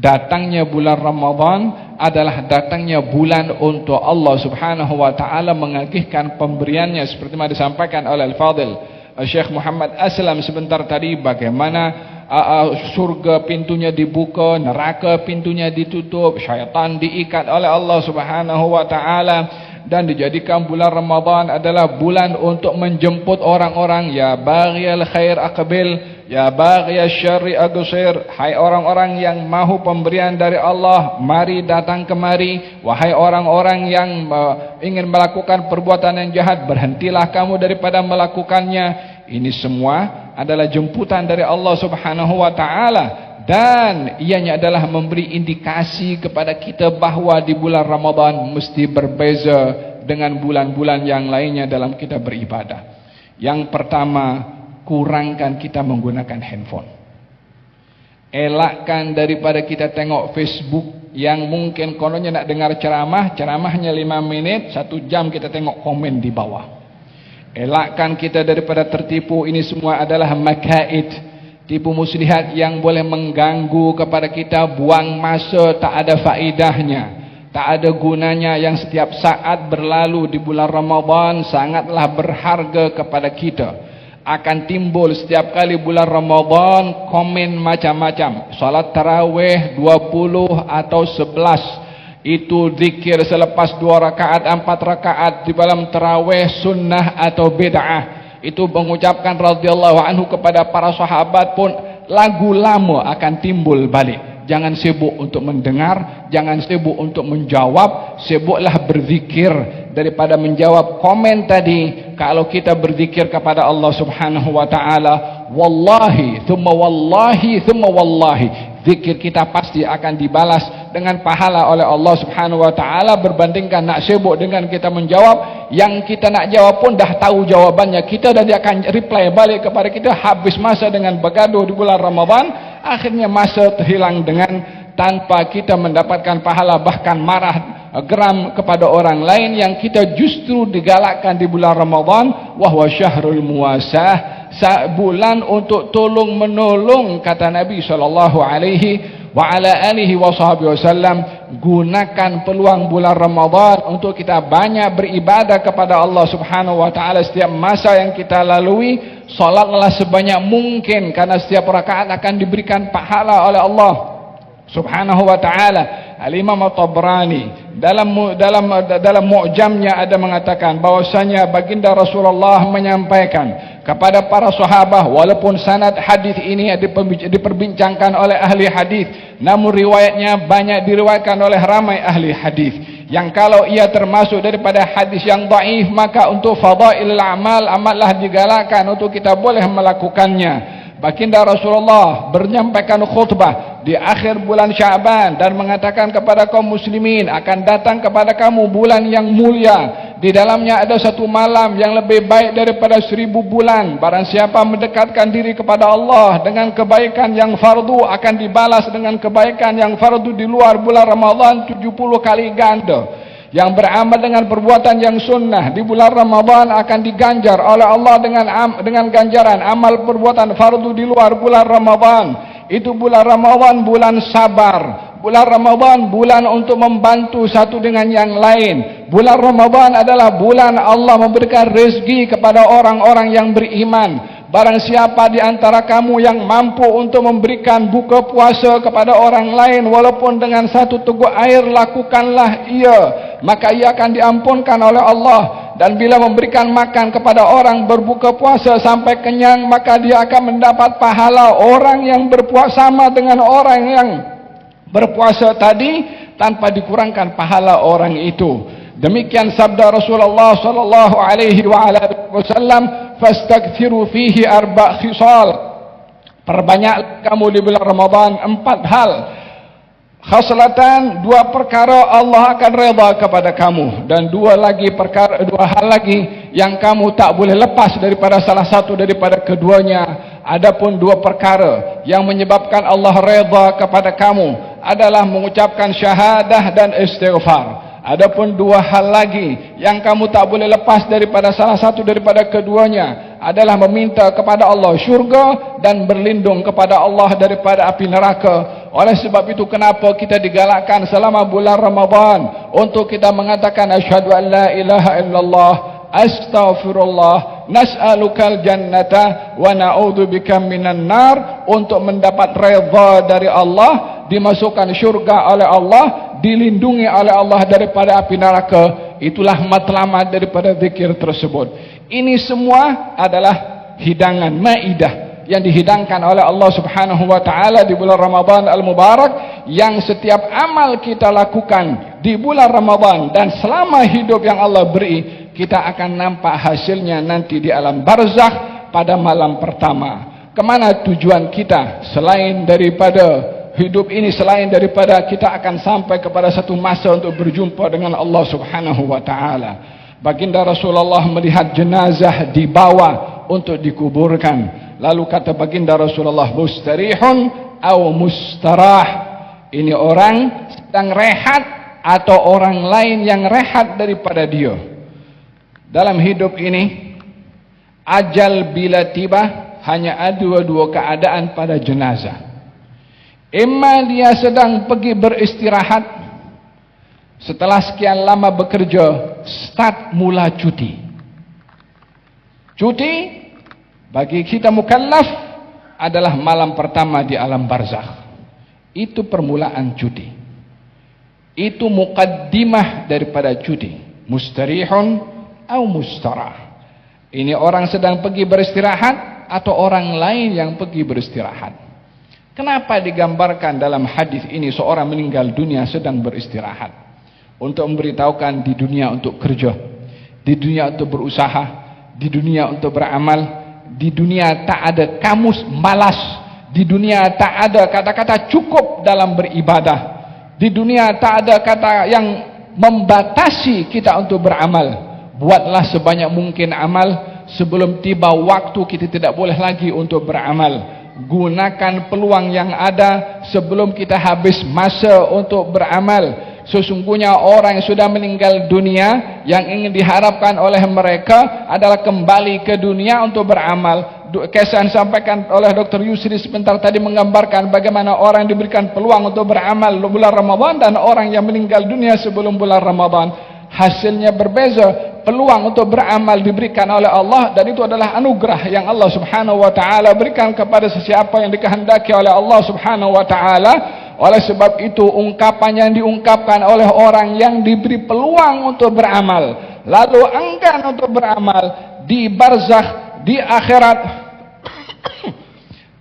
Datangnya bulan Ramadan adalah datangnya bulan untuk Allah Subhanahu wa taala mengagihkan pemberiannya, seperti yang disampaikan oleh Al-Fadhil Syekh Muhammad Aslam sebentar tadi, bagaimana surga pintunya dibuka, neraka pintunya ditutup, syaitan diikat oleh Allah Subhanahu wa taala, dan dijadikan bulan Ramadan adalah bulan untuk menjemput orang-orang, ya baghiyal khair aqbil, ya baghiyasy syarri aqsir. Hai orang-orang yang mahu pemberian dari Allah, mari datang kemari. Wahai orang-orang yang ingin melakukan perbuatan yang jahat, berhentilah kamu daripada melakukannya. Ini semua adalah jemputan dari Allah Subhanahu wa taala, dan ianya adalah memberi indikasi kepada kita bahawa di bulan Ramadan mesti berbeza dengan bulan-bulan yang lainnya dalam kita beribadah. Yang pertama, kurangkan kita menggunakan handphone. Elakkan daripada kita tengok Facebook yang mungkin kononnya nak dengar ceramahnya 5 menit, 1 jam kita tengok komen di bawah. Elakkan kita daripada tertipu. Ini semua adalah makaid, tipu muslihat yang boleh mengganggu kepada kita. Buang masa, tak ada faedahnya, tak ada gunanya, yang setiap saat berlalu di bulan Ramadan sangatlah berharga kepada kita. Akan timbul setiap kali bulan Ramadan komen macam-macam. Salat tarawih 20 atau 11, itu zikir selepas 2 rakaat, 4 rakaat di dalam tarawih, sunnah atau bid'ah. Itu mengucapkan radhiyallahu anhu kepada para sahabat pun lagu lama akan timbul balik. Jangan sibuk untuk mendengar, jangan sibuk untuk menjawab, sibuklah berzikir daripada menjawab komen tadi. Kalau kita berzikir kepada Allah Subhanahu wa taala, wallahi thumma wallahi thumma wallahi, zikir kita pasti akan dibalas dengan pahala oleh Allah Subhanahu wa taala, berbandingkan nak sibuk dengan kita menjawab yang kita nak jawab pun dah tahu jawabannya kita, dan dia akan reply balik kepada kita. Habis masa dengan bergaduh di bulan Ramadan, akhirnya masa terhilang dengan tanpa kita mendapatkan pahala, bahkan marah geram kepada orang lain yang kita justru digalakkan di bulan Ramadan. Wahwa syahrul muwasah, bulan untuk tolong menolong, kata Nabi SAW. Gunakan peluang bulan Ramadan untuk kita banyak beribadah kepada Allah Subhanahu wa taala setiap masa yang kita lalui. Salatlah sebanyak mungkin, karena setiap rakaat akan diberikan pahala oleh Allah Subhanahu wa taala. Al-Imam At-Tabrani dalam mu'jamnya ada mengatakan bahwasanya baginda Rasulullah menyampaikan kepada para sahabat, walaupun sanad hadis ini diperbincangkan oleh ahli hadis, namun riwayatnya banyak diriwayatkan oleh ramai ahli hadis, yang kalau ia termasuk daripada hadis yang dhaif, maka untuk fadailul amal, amallah digalakkan untuk kita boleh melakukannya. Baginda Rasulullah menyampaikan khutbah di akhir bulan Sya'ban dan mengatakan kepada kaum muslimin, akan datang kepada kamu bulan yang mulia, di dalamnya ada satu malam yang lebih baik daripada 1000 bulan. Barang siapa mendekatkan diri kepada Allah dengan kebaikan yang fardu, akan dibalas dengan kebaikan yang fardu di luar bulan Ramadan 70 kali ganda. Yang beramal dengan perbuatan yang sunnah di bulan Ramadan akan diganjar oleh Allah dengan ganjaran amal perbuatan fardu di luar bulan Ramadan. Itu bulan Ramadan bulan sabar. Bulan Ramadan bulan untuk membantu satu dengan yang lain. Bulan Ramadan adalah bulan Allah memberikan rezeki kepada orang-orang yang beriman. Barang siapa di antara kamu yang mampu untuk memberikan buka puasa kepada orang lain walaupun dengan 1 teguk air, lakukanlah ia, maka ia akan diampunkan oleh Allah. Dan bila memberikan makan kepada orang berbuka puasa sampai kenyang, maka dia akan mendapat pahala orang yang berpuasa sama dengan orang yang berpuasa tadi, tanpa dikurangkan pahala orang itu. Demikian sabda Rasulullah sallallahu alaihi wasallam, fastaghfiru fihi 4 khisal. Perbanyak kamu di bulan Ramadan 4 hal. Khaslatan, 2 perkara Allah akan redha kepada kamu, dan 2 hal lagi yang kamu tak boleh lepas daripada salah satu daripada keduanya. Adapun 2 perkara yang menyebabkan Allah redha kepada kamu adalah mengucapkan syahadah dan istighfar. Adapun 2 hal lagi yang kamu tak boleh lepas daripada salah satu daripada keduanya adalah meminta kepada Allah syurga dan berlindung kepada Allah daripada api neraka. Oleh sebab itu kenapa kita digalakkan selama bulan Ramadan untuk kita mengatakan asyhadu an la ilaha illallah, astaghfirullah, nas'alukal jannata wa na'udzubika minan nar, untuk mendapat redha dari Allah, dimasukkan syurga oleh Allah, dilindungi oleh Allah daripada api neraka. Itulah matlamat daripada zikir tersebut. Ini semua adalah hidangan maidah yang dihidangkan oleh Allah Subhanahu wa taala di bulan Ramadan al-Mubarak, yang setiap amal kita lakukan di bulan Ramadan dan selama hidup yang Allah beri, kita akan nampak hasilnya nanti di alam barzakh pada malam pertama. Kemana tujuan kita selain daripada hidup ini, selain daripada kita akan sampai kepada satu masa untuk berjumpa dengan Allah Subhanahu wa taala. Baginda Rasulullah melihat jenazah dibawa untuk dikuburkan. Lalu kata baginda Rasulullah, mustarihun atau mustarah. Ini orang sedang rehat atau orang lain yang rehat daripada dia. Dalam hidup ini, ajal bila tiba hanya ada dua keadaan pada jenazah. Imma dia sedang pergi beristirahat, setelah sekian lama bekerja, start mula cuti. Cuti bagi kita mukallaf adalah malam pertama di alam barzakh. Itu permulaan cuti. Itu muqaddimah daripada cuti. Mustarihun atau mustarah. Ini orang sedang pergi beristirahat atau orang lain yang pergi beristirahat. Kenapa digambarkan dalam hadis ini seorang meninggal dunia sedang beristirahat? Untuk memberitahukan di dunia untuk kerja, di dunia untuk berusaha, di dunia untuk beramal. Di dunia tak ada kamus malas. Di dunia tak ada kata-kata cukup dalam beribadah. Di dunia tak ada kata yang membatasi kita untuk beramal. Buatlah sebanyak mungkin amal. Sebelum tiba waktu kita tidak boleh lagi untuk beramal. Gunakan peluang yang ada sebelum kita habis masa untuk beramal. Sesungguhnya orang yang sudah meninggal dunia, yang ingin diharapkan oleh mereka adalah kembali ke dunia untuk beramal. Kesan sampaikan oleh Dr. Yusri sebentar tadi menggambarkan bagaimana orang diberikan peluang untuk beramal bulan Ramadan dan orang yang meninggal dunia sebelum bulan Ramadan. Hasilnya berbeza. Peluang untuk beramal diberikan oleh Allah, dan itu adalah anugerah yang Allah Subhanahu wa taala berikan kepada sesiapa yang dikehendaki oleh Allah Subhanahu wa taala. Oleh sebab itu ungkapan yang diungkapkan oleh orang yang diberi peluang untuk beramal lalu enggan untuk beramal di barzakh, di akhirat,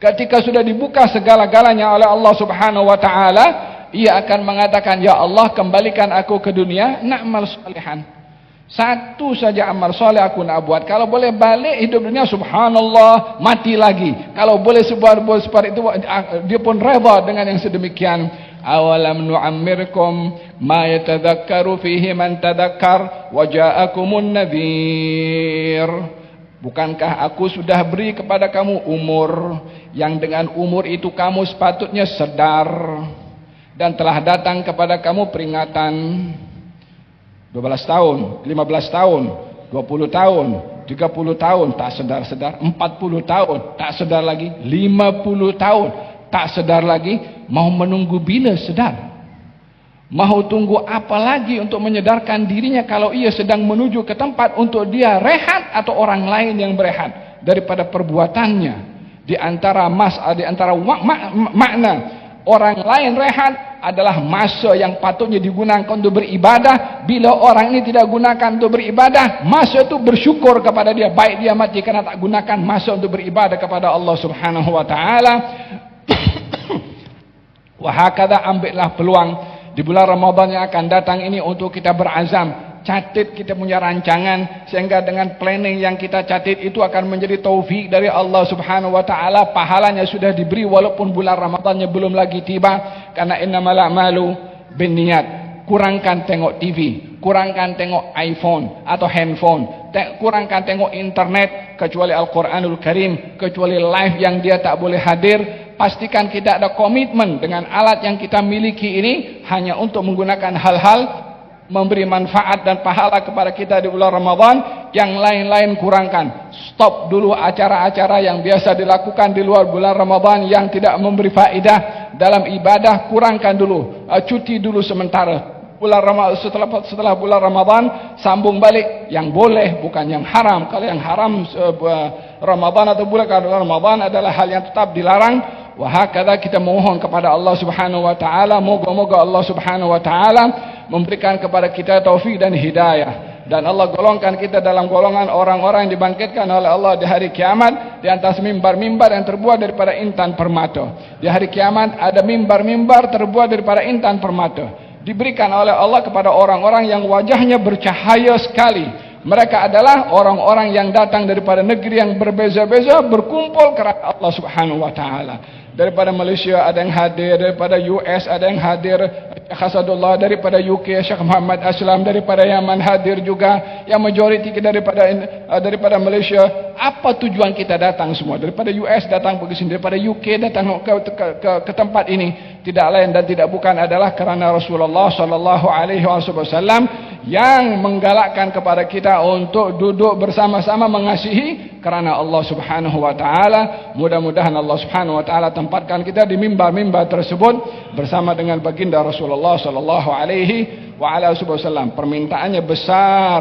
ketika sudah dibuka segala-galanya oleh Allah Subhanahu wa taala, ia akan mengatakan, ya Allah, kembalikan aku ke dunia, na'mal salihan. Satu saja amal soleh aku nak buat. Kalau boleh balik hidup dunia, subhanallah, mati lagi. Kalau boleh sebuah seperti itu, dia pun redha dengan yang sedemikian. Awalam nu'ammirkum ma yatadhakkaru fihi man tadhakkar wa ja'akumun nadhir. Bukankah aku sudah beri kepada kamu umur, yang dengan umur itu kamu sepatutnya sedar, dan telah datang kepada kamu peringatan. 12 tahun, 15 tahun, 20 tahun, 30 tahun, tak sedar-sedar. 40 tahun, tak sedar lagi. 50 tahun, tak sedar lagi. Mau menunggu bila sedar? Mau tunggu apa lagi untuk menyedarkan dirinya kalau ia sedang menuju ke tempat untuk dia rehat atau orang lain yang berehat daripada perbuatannya? Di antara makna orang lain rehat adalah masa yang patutnya digunakan untuk beribadah. Bila orang ini tidak gunakan untuk beribadah, masa itu bersyukur kepada dia, baik dia mati kerana tak gunakan masa untuk beribadah kepada Allah Subhanahu wa taala. Wahakadha, ambillah peluang di bulan Ramadan yang akan datang ini untuk kita berazam. Catat kita punya rancangan, sehingga dengan planning yang kita catat itu akan menjadi taufik dari Allah Subhanahu wa taala. Pahalanya sudah diberi walaupun bulan Ramadannya belum lagi tiba. Karena innamal a'malu binniyat. Kurangkan tengok TV, kurangkan tengok iPhone atau handphone, kurangkan tengok internet kecuali Al-Quranul Karim, kecuali live yang dia tak boleh hadir. Pastikan kita ada komitmen dengan alat yang kita miliki ini hanya untuk menggunakan hal-hal memberi manfaat dan pahala kepada kita di bulan Ramadan. Yang lain-lain kurangkan. Stop dulu acara-acara yang biasa dilakukan di luar bulan Ramadan yang tidak memberi faedah. dalam ibadah kurangkan dulu, cuti dulu sementara. Bulan Ramadan, setelah bulan Ramadan sambung balik. Yang boleh, bukan yang haram. Kalau yang haram Ramadan atau bulan Ramadan adalah hal yang tetap dilarang. Wahakadha kita mohon kepada Allah Subhanahu wa taala, moga-moga Allah Subhanahu wa taala memberikan kepada kita taufik dan hidayah, dan Allah golongkan kita dalam golongan orang-orang yang dibangkitkan oleh Allah di hari kiamat di atas mimbar-mimbar yang terbuat daripada intan permata. Di hari kiamat ada mimbar-mimbar terbuat daripada intan permata, diberikan oleh Allah kepada orang-orang yang wajahnya bercahaya sekali. Mereka adalah orang-orang yang datang daripada negeri yang berbeza-beza, berkumpul kerana Allah Subhanahu wa taala. Daripada Malaysia ada yang hadir, daripada US ada yang hadir, Syekh Asadullah, daripada UK Syekh Muhammad Aslam, daripada Yaman hadir juga, yang majoriti daripada Malaysia. Apa tujuan kita datang semua? Daripada US datang pergi sini, daripada UK datang ke tempat ini, tidak lain dan tidak bukan adalah kerana Rasulullah sallallahu alaihi wasallam yang menggalakkan kepada kita untuk duduk bersama-sama mengasihi kerana Allah Subhanahu wa taala. Mudah-mudahan Allah Subhanahu wa taala tempatkan kita di mimbar-mimbar tersebut bersama dengan baginda Rasulullah sallallahu alaihi wasallam. Permintaannya besar,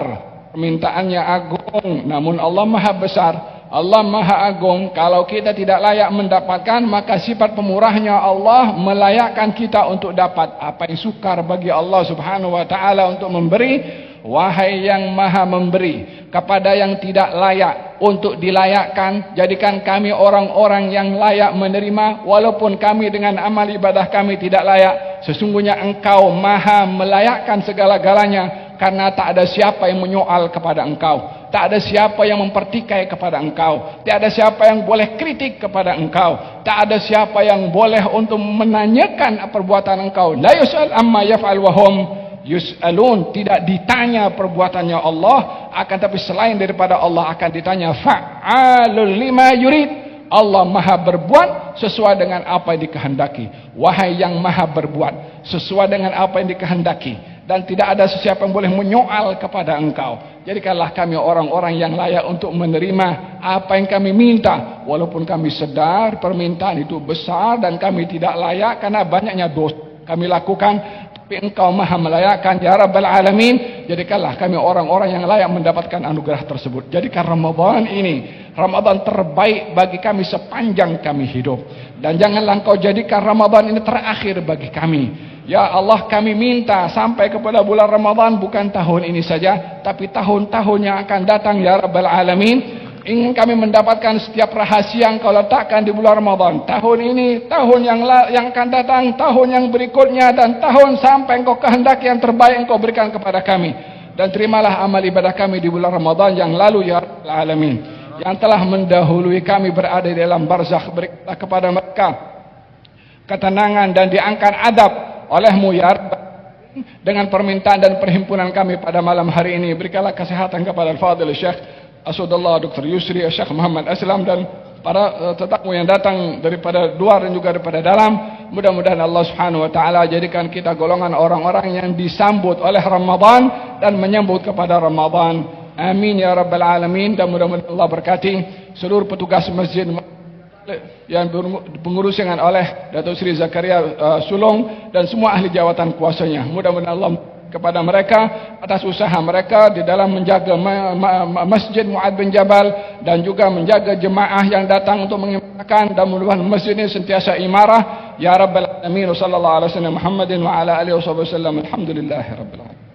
permintaannya agung, namun Allah Maha besar, Allah Maha agung. Kalau kita tidak layak mendapatkan, maka sifat pemurahnya Allah melayakkan kita untuk dapat. Apa yang sukar bagi Allah Subhanahu wa taala untuk memberi. Wahai yang Maha memberi kepada yang tidak layak untuk dilayakkan, jadikan kami orang-orang yang layak menerima, walaupun kami dengan amal ibadah kami tidak layak. Sesungguhnya Engkau Maha melayakkan segala-galanya, karena tak ada siapa yang menyoal kepada Engkau, tak ada siapa yang mempertikai kepada Engkau, tak ada siapa yang boleh kritik kepada Engkau, tak ada siapa yang boleh untuk menanyakan perbuatan Engkau. La yus'al amma yaf'al wa hum yus'alun. Tidak ditanya perbuatannya Allah, akan tapi selain daripada Allah akan ditanya. Fa'alul lima yurid. Allah Maha berbuat sesuai dengan apa yang dikehendaki. Wahai yang Maha berbuat sesuai dengan apa yang dikehendaki, dan tidak ada sesiapa yang boleh menyoal kepada Engkau. Jadikanlah kami orang-orang yang layak untuk menerima apa yang kami minta, walaupun kami sedar permintaan itu besar dan kami tidak layak karena banyaknya dosa kami lakukan. Tapi Engkau Maha melayakkan, ya Rabbal Alamin. Jadikanlah kami orang-orang yang layak mendapatkan anugerah tersebut. Jadikan Ramadan ini Ramadan terbaik bagi kami sepanjang kami hidup, dan janganlah Engkau jadikan Ramadan ini terakhir bagi kami. Ya Allah, kami minta sampai kepada bulan Ramadan, bukan tahun ini saja, tapi tahun-tahun yang akan datang, ya Rabbal Alamin. Ingin kami mendapatkan setiap rahasia yang Kau letakkan di bulan Ramadan. Tahun ini, tahun yang akan datang, tahun yang berikutnya, dan tahun sampai Engkau kehendaki yang terbaik Engkau berikan kepada kami. Dan terimalah amal ibadah kami di bulan Ramadan yang lalu, ya Rabbal Alamin. Yang telah mendahului kami berada di dalam barzakh, berikanlah kepada mereka ketenangan dan diangkat adab oleh-Mu, ya Rabbal Alamin. Dengan permintaan dan perhimpunan kami pada malam hari ini, berikanlah kesehatan kepada Al-Fadhil Syekh Asadullah Dr. Yusri, Syekh Muhammad Aslam, dan para tetamu yang datang daripada luar dan juga daripada dalam. Mudah-mudahan Allah Subhanahu wa taala jadikan kita golongan orang-orang yang disambut oleh Ramadan dan menyambut kepada Ramadan. Amin ya Rabbal Alamin. Dan mudah-mudahan Allah berkati seluruh petugas masjid yang pengurusan oleh Datuk Seri Zakaria Sulong dan semua ahli jawatan kuasanya. Mudah-mudahan Allah kepada mereka atas usaha mereka di dalam menjaga Masjid Mu'adz bin Jabal, dan juga menjaga jemaah yang datang untuk mengimarkan, dan mudah-mudahan masjid ini sentiasa imarah, ya Rabbal Alamin. Sallallahu alaihi wasallam Muhammadin wa ala alihi wasallam. Alhamdulillahirabbil alamin.